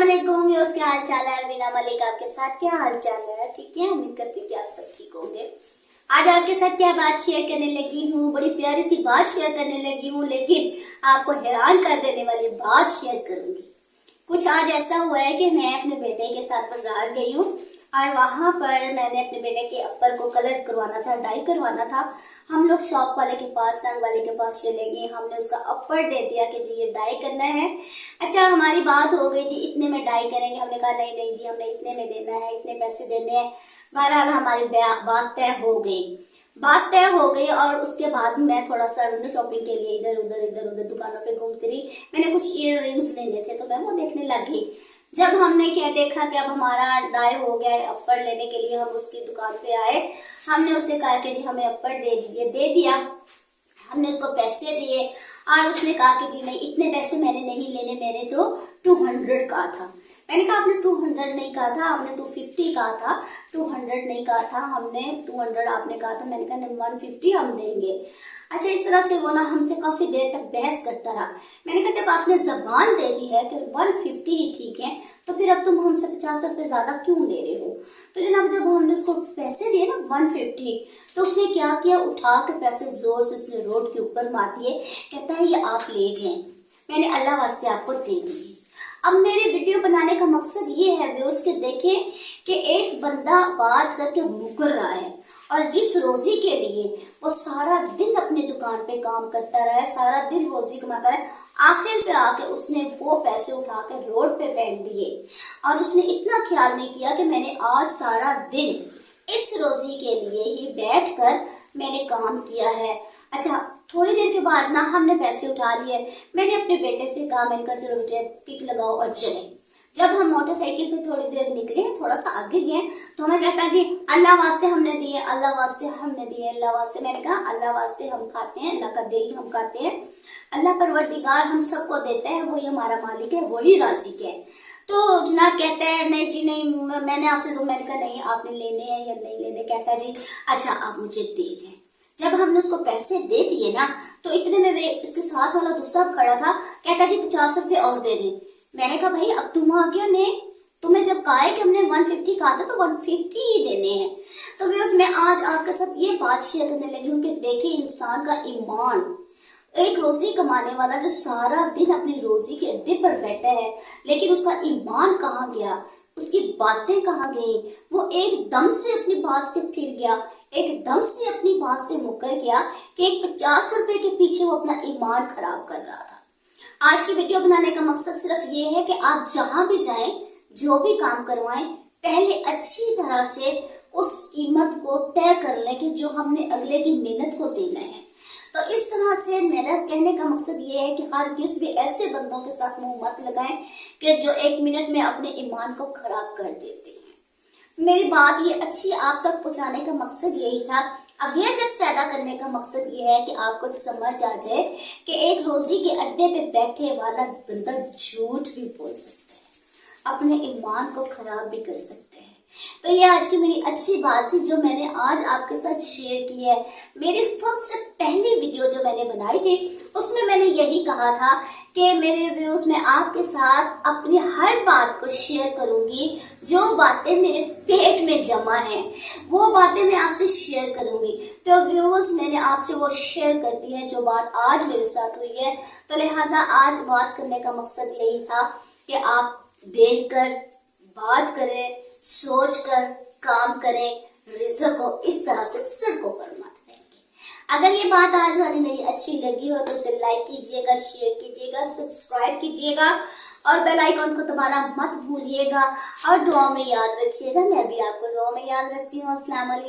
अस्सलामुअलैकुम व्यूअर्स, क्या हाल चाल है। अरवीना मलिक आपके साथ। क्या हाल चाल है? ठीक है, उम्मीद करती हूँ कि आप सब ठीक होंगे। आज आपके साथ क्या बात शेयर करने लगी हूँ, बड़ी प्यारी सी बात शेयर करने लगी हूँ, लेकिन आपको हैरान कर देने वाली बात शेयर करूंगी। कुछ आज ऐसा हुआ है कि मैं अपने बेटे के साथ बाजार गई हूँ और वहाँ पर मैंने अपने बेटे के अपर को कलर करवाना था, डाई करवाना था। हम लोग शॉप वाले के पास, रंग वाले के पास चले गए। हमने उसका अपर दे दिया कि जी ये डाई करना है। अच्छा, हमारी बात हो गई जी इतने में डाई करेंगे। हमने कहा नहीं नहीं जी, हमने इतने में देना है, इतने पैसे देने हैं। बहरहाल हमारी बात तय हो गई और उसके बाद मैं थोड़ा सा शॉपिंग के लिए इधर उधर दुकानों पे घूमती रही। मैंने कुछ ईयर रिंग्स लेने थे तो मैं वो देखने लगी। जब हमने क्या देखा कि अब हमारा डाई हो गया है, अपर लेने के लिए हम उसकी दुकान पे आए। हमने उसे कहा कि जी हमें अपर दे दीजिए, दे दिया। हमने उसको पैसे दिए और उसने कहा कि जी नहीं, इतने पैसे मैंने नहीं लेने, मैंने तो 200 कहा था। मैंने कहा आपने 200 नहीं कहा था, आपने 250 कहा था, 200 नहीं कहा था, हमने 200 आपने कहा था। मैंने कहा नहीं 150 हम देंगे। अच्छा, इस तरह से वो ना हमसे काफी देर तक बहस करता रहा। मैंने कहा जब आपने जबान दे दी है कि 150 ही ठीक है, तो फिर अब तुम हमसे 50 रुपए ज्यादा क्यों ले रहे हो? तो जनाब जब हमने उसको पैसे दिए ना 150, तो उसने क्या किया, उठा के पैसे जोर से उसने रोड के ऊपर मार दिए। कहता है ये आप ले जाएं, मैंने अल्लाह वास्ते आपको दे दिए। अब मेरे वीडियो बनाने का मकसद ये है व्यूअर्स के देखें कि एक बंदा बात करके मुकर रहा है और जिस रोजी के लिए वो सारा दिन अपनी दुकान पे काम करता रहा है, सारा दिन रोजी कमाता रहा, आखिर पे आके उसने वो पैसे उठा के रोड पे फेंक दिए और उसने इतना ख्याल नहीं किया कि मैंने आज सारा दिन इस रोजी के लिए ही बैठकर मैंने काम किया है। अच्छा, थोड़ी देर के बाद ना हमने पैसे उठा लिए। मैंने अपने बेटे से कहा, मैंने कहा चलो बेटे किक लगाओ और चले। जब हम मोटरसाइकिल पे थोड़ी देर निकले, थोड़ा सा आगे गए, तो हमें कहता जी अल्लाह वास्ते हमने दिए, अल्लाह वास्ते हमने दिए, अल्लाह वास्ते। मैंने कहा अल्लाह वास्ते हम खाते हैं, अल्लाह का दिल हम खाते हैं, अल्लाह परवरदिगार हम सबको देता है, वही हमारा मालिक है, वही राज़िक है। तो जनाब कहता है नहीं जी नहीं, मैंने आपसे दो। मैंने कहा नहीं आपने लेने हैं या नहीं लेने? कहता जी अच्छा आप मुझे दीजिए। जब हमने उसको पैसे दे दिए ना, तो इतने में वे इसके साथ वाला दूसरा खड़ा था, कहता जी 50 रुपए और दे दें। मैंने कहा भाई अब तुम आ गया ने, तुम्हें जब कहा है कि हमने 150 कहा था तो 150 ही देने हैं। तो वे उसमें आज आपके साथ ये बात शेयर करने लगी हूँ कि देखिए इंसान का ईमान, एक रोजी कमाने वाला जो सारा दिन अपनी रोजी के अड्डे पर बैठा है, लेकिन उसका ईमान कहाँ गया, उसकी बातें कहाँ गई? वो एकदम से अपनी बात से फिर गया, एकदम से अपनी बात से मुकर गया कि एक 50 रुपए के पीछे वो अपना ईमान खराब कर रहा था। आज की वीडियो बनाने का मकसद सिर्फ ये है कि आप जहां भी जाएं, जो भी काम करवाएं, पहले अच्छी तरह से उस कीमत को तय कर लें कि जो हमने अगले की मेहनत को देना है। तो इस तरह से मेरा कहने का मकसद ये है कि हर किस भी ऐसे बंदों के साथ मुंह मत लगाएं कि जो 1 मिनट में अपने ईमान को खराब कर देते हैं। मेरी बात ये अच्छी आप तक पहुंचाने का मकसद यही था, अवेयरनेस पैदा करने का मकसद ये है कि आपको समझ आ जाए कि एक रोजी के अड्डे पे बैठे वाला बंदा झूठ भी बोल सकता है, अपने ईमान को खराब भी कर सकते हैं। तो ये आज की मेरी अच्छी बात थी जो मैंने आज आपके साथ शेयर की है। मेरी सबसे पहली वीडियो जो मैंने बनाई थी उसमें मैंने यही कहा था कि मेरे व्यूज में आपके साथ अपनी हर बात को शेयर करूंगी, जो बातें मेरे पेट में जमा हैं वो बातें मैं आपसे शेयर करूंगी। तो व्यूअर्स मैंने आपसे वो शेयर कर दी है जो बात आज मेरे साथ हुई है। तो लिहाजा आज बात करने का मकसद यही था कि आप देखकर बात करें, सोच कर काम करें, रिज़्क़ को इस तरह से सड़कों पर मत फेंकें। अगर ये बात आज वाली मेरी अच्छी लगी हो तो उसे लाइक कीजिएगा, शेयर कीजिएगा, सब्सक्राइब कीजिएगा और बेल आइकन को दबाना मत भूलिएगा और दुआ में याद रखिएगा। मैं भी आपको दुआ में याद रखती हूँ। अस्सलाम वालेकुम।